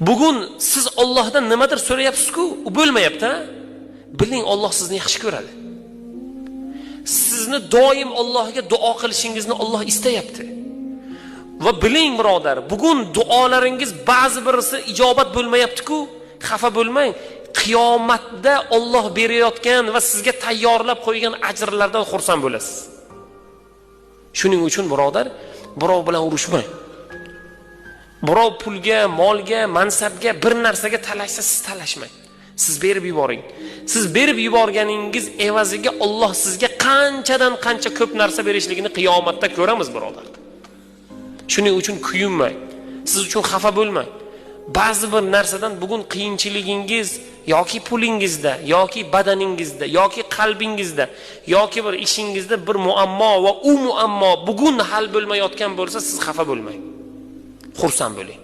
Bugun siz Allohdan nimadir so'rayapsiz-ku, u bo'lmayapti. Biling, Alloh sizni yaxshi ko'radi. Sizni doim Allohga duo qilishingizni Alloh istayapti. Va biling birodar, bugun duolaringiz ba'zi birisi ijobat bo'lmayapti-ku, xafa bo'lmang. Qiyomatda Alloh berayotgan va sizga tayyorlab qo'ygan ajrlardan xursand bo'lasiz. Shuning uchun birodar, birov bilan urushmang. Birov pulga, molga, mansabga, bir narsaga talashsa siz talashmang. Siz berib yuboring. Siz berib yuborganingiz evaziga Alloh sizga qanchadan qancha ko'p narsa berishligini qiyomatda ko'ramiz birodar. Shuning uchun kuyinmang. Siz uchun xafa bo'lmang. Ba'zi bir narsadan bugun qiyinchiligingiz yoki pulingizda, yoki badaningizda, yoki qalbingizda, yoki bir ishingizda bir muammo va u muammo bugun hal bo'lmayotgan bo'lsa, siz xafa bo'lmang. Xursand bo'ling.